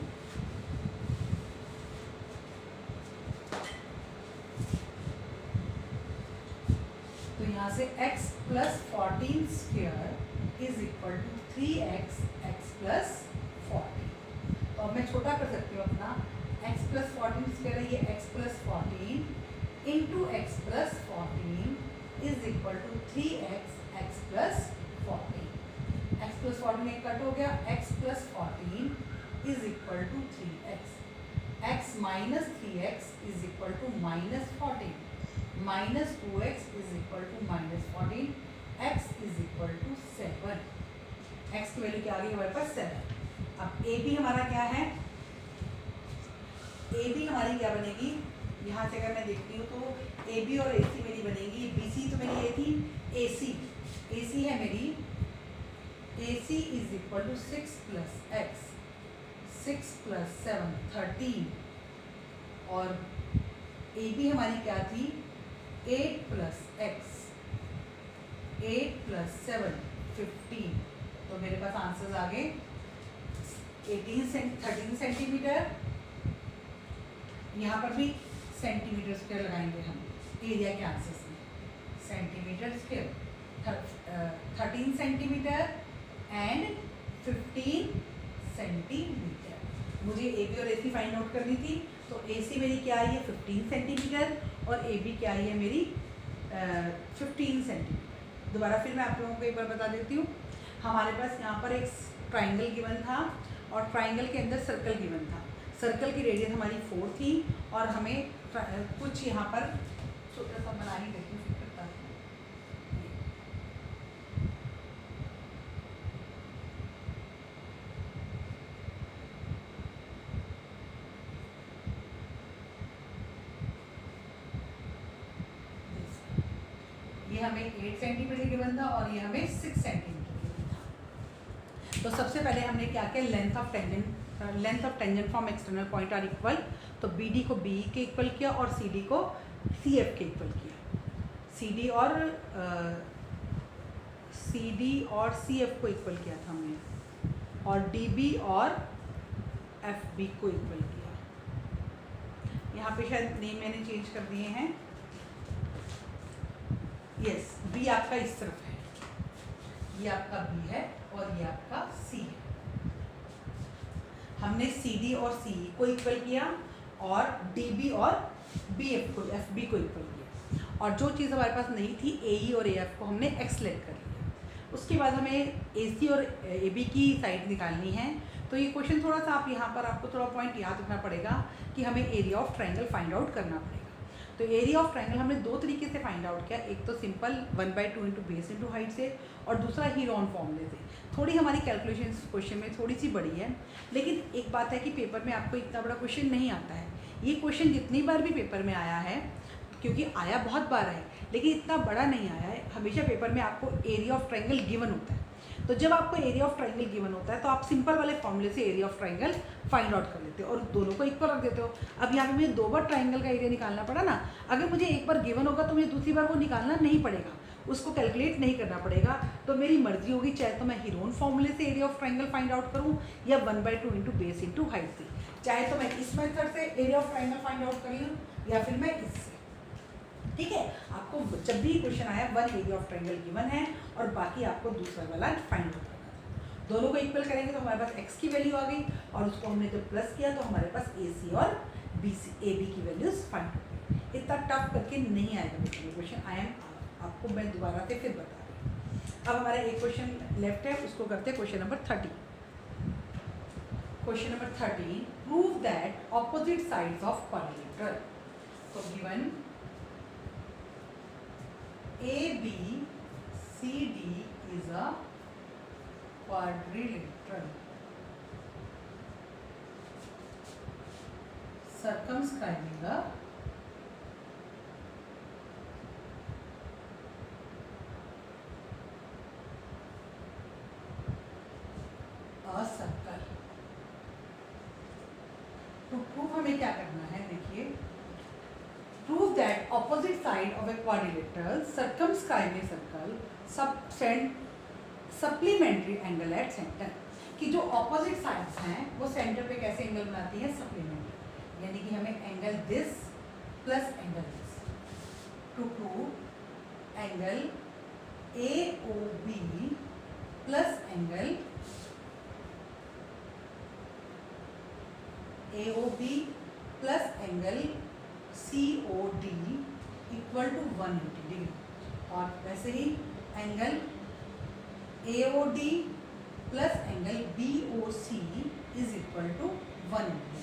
तो यहाँ से x plus 14 square is equal to 3x x plus 14। तो अब मैं छोटा कर सकती हूँ अपना, x प्लस 14 स्क्वेयर है ये x plus 14 into x plus 14 is equal to 3x x plus 14। x plus 14 में कट हो गया, x plus 14 is equal to 3x, x minus 3x is equal to minus 14, minus 2x is equal to minus 14, x is equal to 7। x की value क्या आ गई हमारे पास 7। अब A B हमारा क्या है, ए बी हमारी क्या बनेगी, यहाँ से अगर मैं देखती हूँ तो ए बी और ए सी मेरी बनेगी, बी सी तो मेरी ये थी, ए सी है मेरी, A C is equal to 6 plus x, 6 plus 7 13, और ए बी हमारी क्या थी 8 प्लस एक्स, 8 प्लस 7 15। तो मेरे पास आंसर्स आ गए 13 सेंटीमीटर, यहाँ पर भी सेंटीमीटर स्क्वायर लगाएंगे हम एरिया के आंसर्स में, centimetre square 13 centimetre and 15 centimetre. मुझे ए बी और ए सी फाइंड आउट करनी थी, तो ए सी मेरी क्या आई है 15 सेंटीमीटर और ए बी क्या आई है मेरी 15 सेंटीमीटर। दोबारा फिर मैं आप लोगों को एक बार बता देती हूँ, हमारे पास यहाँ पर एक ट्राइंगल गिवन था और ट्राइंगल के अंदर सर्कल गिवन था। सर्कल की रेडियस हमारी 4 थी और हमें कुछ यहाँ पर छोटा सा बना ही देती हूँ, ये हमें 8 सेंटीमीटर गिवन था और ये हमें 6 सेंटीमीटर गिवन था। तो सबसे पहले हमने क्या किया, length of tangent from external point are equal, तो बी डी को बी के इक्वल किया और सी डी को सी एफ के इक्वल किया, सी डी और सी एफ को इक्वल किया था हमने, और डी बी और एफ बी को इक्वल किया। यहाँ पे शायद नेम मैंने चेंज कर दिए हैं, यस बी आपका इस तरफ है, ये आपका बी है और ये आपका सी है। हमने सी डी और सी को इक्वल किया और डी बी और बी एफ बी को इक्वल किया, और जो चीज़ हमारे पास नहीं थी ए ई और ए एफ को हमने एक्सलेट कर लिया। उसके बाद हमें ए सी और ए बी की साइड निकालनी है। तो ये क्वेश्चन थोड़ा सा आप यहाँ पर आपको थोड़ा पॉइंट याद रखना पड़ेगा कि हमें area of triangle find out करना पड़ेगा। तो एरिया ऑफ ट्रायंगल हमने दो तरीके से फाइंड आउट किया, एक तो simple 1/2 into base into height से, और दूसरा हीरोन फॉर्मूले से। थोड़ी हमारी कैलकुलेशन इस क्वेश्चन में थोड़ी सी बड़ी है, लेकिन एक बात है कि पेपर में आपको इतना बड़ा क्वेश्चन नहीं आता है। ये क्वेश्चन जितनी बार भी पेपर में आया है, क्योंकि आया बहुत बार है लेकिन इतना बड़ा नहीं आया है, हमेशा पेपर में आपको एरिया ऑफ ट्रायंगल गिवन होता है। तो जब आपको एरिया ऑफ ट्रायंगल गिवन होता है तो आप सिंपल वाले फॉर्मूले से area of triangle find out कर लेते हो और दोनों को इक्वल रख देते हो। अब यहाँ पे मुझे 2 बार ट्रायंगल का एरिया निकालना पड़ा ना, अगर मुझे एक बार गिवन होगा तो मुझे दूसरी बार वो निकालना नहीं पड़ेगा, उसको कैलकुलेट नहीं करना पड़ेगा। तो मेरी मर्जी होगी, चाहे तो मैं हीरोन फॉर्मूले से area of triangle find out करूँ या 1/2 इंटू बेस इंटू हाइट से, चाहे तो मैं इस मेथड से area of triangle find out कर लूँ या फिर मैं इससे। ठीक है, आपको जब भी क्वेश्चन आया 1 एरिया ऑफ ट्रायंगल गिवन है और बाकी आपको दूसरा वाला फाइंड आउट करना था। दोनों को इक्वल करेंगे तो हमारे पास x की वैल्यू आ गई और उसको हमने जब प्लस किया तो हमारे पास AC और BC AB की वैल्यूज फाइंड हो गई। इतना टफ करके नहीं आएगा क्वेश्चन, आई एम आपको मैं दोबारा से फिर बता रही हूँ। अब हमारा एक क्वेश्चन लेफ्ट है, उसको करते हैं question number 30। Question number 30, prove that opposite sides of quadrilateral. तो given ABCD is a quadrilateral circumscribing a circle। तो प्रूफ हमें क्या करना है, देखिए, prove that opposite side of a quadrilateral circumscribe a circle supplementary angle at centre, कि जो opposite sides हैं वो सेंटर पे कैसे एंगल बनाती है, सप्लीमेंट्री, यानी कि हमें angle this plus angle this to prove angle AOB plus angle AOB plus angle COD equal to 180 degree, और वैसे ही angle AOD plus angle BOC is equal to 180।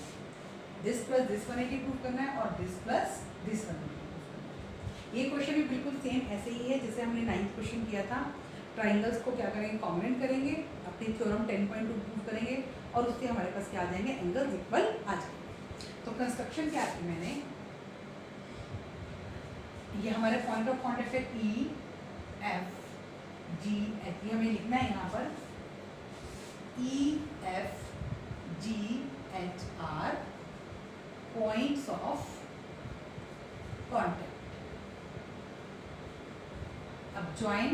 This plus this 180 prove करना है और this plus this 180 prove करना है। ये question भी बिल्कुल सेम ऐसे ही है जैसे हमने 9th क्वेश्चन किया था। ट्राइंगल्स को क्या करेंगे, कॉम्बिनेट करेंगे, अपनी थ्योरम 10.2 प्रूव करेंगे और उससे हमारे पास क्या आ जाएंगे, एंगल्स इक्वल आ जाएंगे। तो कंस्ट्रक्शन क्या की मैंने, ये हमारे पॉइंट ऑफ कॉन्टेक्ट है EFGH, ये हमें लिखना है यहाँ पर EFGH are points of contact. अब join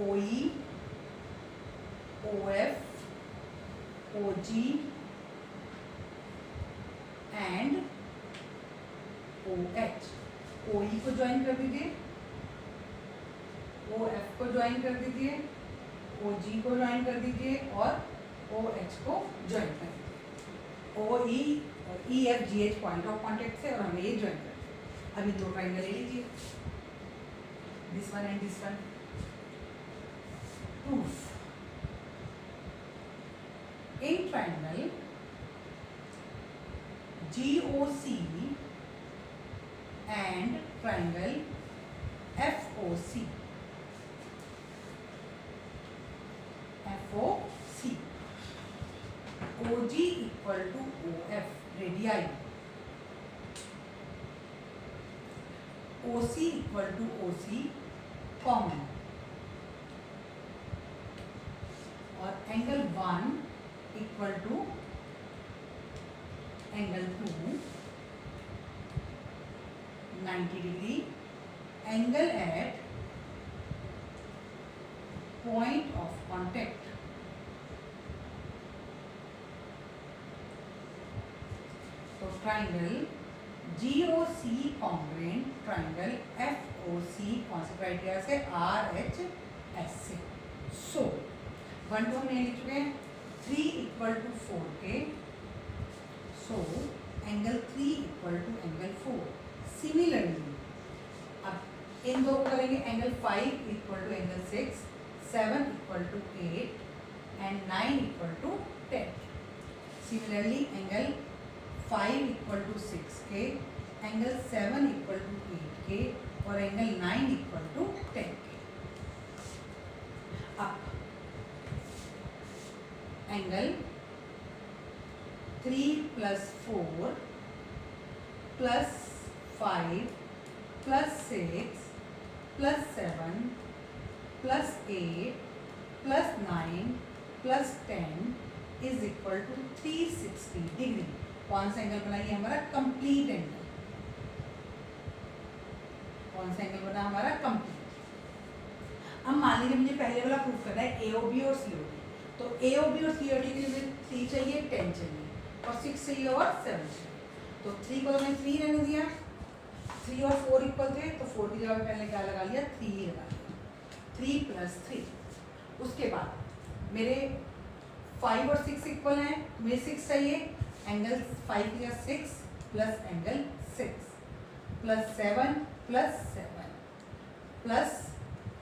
OE, OF, OG and OH। OE को ज्वाइन कर दीजिए, OF को ज्वाइन कर दीजिए, OG को ज्वाइन कर दीजिए और OH को ज्वाइन कर दीजिए। OE और EFGH पॉइंट ऑफ कॉन्टेक्ट से और हमें ये ज्वाइन कर दीजिए। अभी दो ट्राइंगल ले लीजिए, this one and this one. Proof in triangle GOC and triangle FOC, OG equal to OF radii, OC equal to OC common, और angle 1 equal to angle 2 90 degree, angle at point of contact. तो triangle GOC congruent triangle FOC कौन से criteria से, RHS से। सो 1 2 हमने लिख चुके हैं, 3 इक्वल टू 4 के, so angle 3 equal to angle 4। Similarly अब इन दो को करेंगे, angle 5 equal to angle 6, 7 equal to 8 and 9 equal to 10। Similarly angle 5 equal to 6 के, एंगल 7 इक्वल टू 8 के और एंगल 9 इक्वल टू 10 के। अब angle 3 plus 4 plus 5 plus 6 plus 7 plus 8 plus 9 plus 10 is equal to 360 degree. कौन सा angle बनाइए, हमारा complete angle. कौन सा एंगल बना, हमारा कंप्लीट। अब मान लीजिए मुझे पहले वाला प्रूफ करना है AOB और COD। तो AOB और COD के लिए मुझे 3 चाहिए, 10 चाहिए और 6 चाहिए और 7 चाहिए। तो 3 को मैंने 3 रहने दिया, 3 और 4 इक्वल थे तो 4 की जगह मैंने क्या लगा लिया, 3 ही लगा लिया, 3 प्लस 3। उसके बाद मेरे 5 और 6 इक्वल हैं, मुझे 6 चाहिए, एंगल 5 की जगह 6 plus angle 6 plus 7 plus 7 plus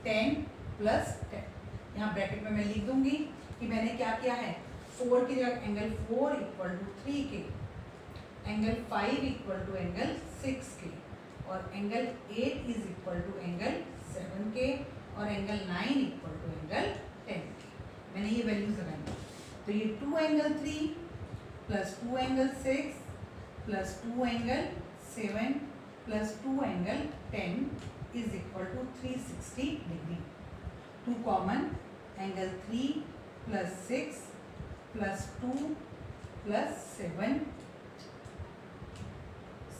10 plus 10। यहाँ ब्रैकेट में मैं लिख दूंगी कि मैंने क्या किया है, 4 की जगह एंगल 4 इक्वल टू 3 के, एंगल 5 इक्वल टू एंगल 6 के, और angle 8 is equal to angle 7 के, और एंगल 9 इक्वल टू एंगल 10 के। मैंने ये वैल्यूज लगाई। तो ये 2 angle 3 plus 2 angle 6 plus 2 angle 7 plus 2 angle 10 is equal to 360 degree. 2 common, angle 3 plus 6 plus 2 plus 7,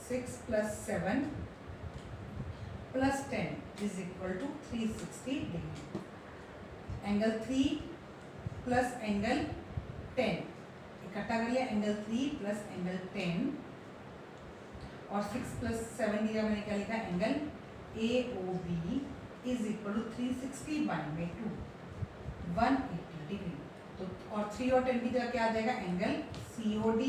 6 plus 7 plus 10 is equal to 360 degree. Angle 3 plus angle 10 इकट्ठा कर लिया, एंगल 3 प्लस एंगल 10, और 6 प्लस 7 की जगह मैंने क्या लिखा, angle AOB is equal to 360 by 2, 180 degree. तो और 3 और 10 की जगह क्या आ जाएगा, angle COD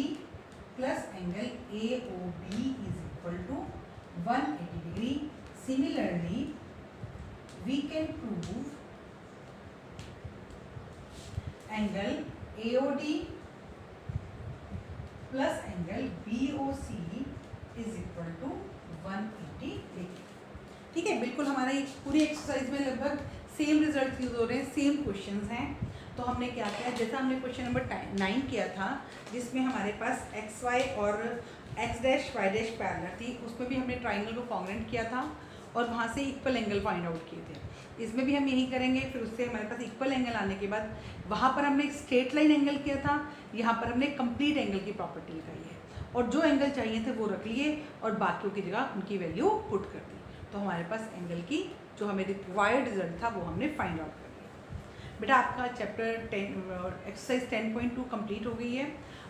plus angle AOB is equal to 180 degree. Similarly we can prove angle AOD plus angle BOC is equal to 180 degree. ठीक है, बिल्कुल हमारा ये पूरी एक्सरसाइज में लगभग सेम रिजल्ट यूज हो रहे हैं, सेम क्वेश्चंस हैं। तो हमने क्या किया, जैसा हमने क्वेश्चन नंबर 9 किया था जिसमें हमारे पास XY और X dash Y dash parallel थी, उसमें भी हमने ट्राइंगल को कॉन्ग्रुएंट किया था और वहाँ से इक्वल एंगल फाइंड आउट किए थे। इसमें भी हम यही करेंगे। फिर उससे हमारे पास इक्वल एंगल आने के बाद वहाँ पर हमने स्ट्रेट लाइन एंगल किया था, यहाँ पर हमने कंप्लीट एंगल की प्रॉपर्टी लगाई है, और जो एंगल चाहिए थे वो रख लिए और बाकियों की जगह उनकी वैल्यू पुट कर दी। तो हमारे पास एंगल की जो हमें रिक्वायर्ड रिजल्ट था वो हमने फाइंड आउट कर लिया। बेटा आपका चैप्टर 10 एक्सरसाइज 10.2 कंप्लीट हो गई है।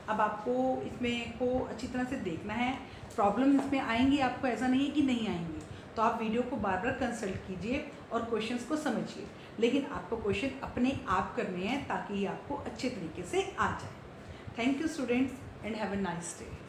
अब आपको इसमें को अच्छी तरह से देखना है। प्रॉब्लम इसमें आएंगी आपको, ऐसा नहीं है कि नहीं आएंगी, तो आप वीडियो को बार बार कंसल्ट कीजिए और क्वेश्चंस को समझिए, लेकिन आपको क्वेश्चन अपने आप करने हैं ताकि ये आपको अच्छे तरीके से आ जाए। Thank you students and have a nice day.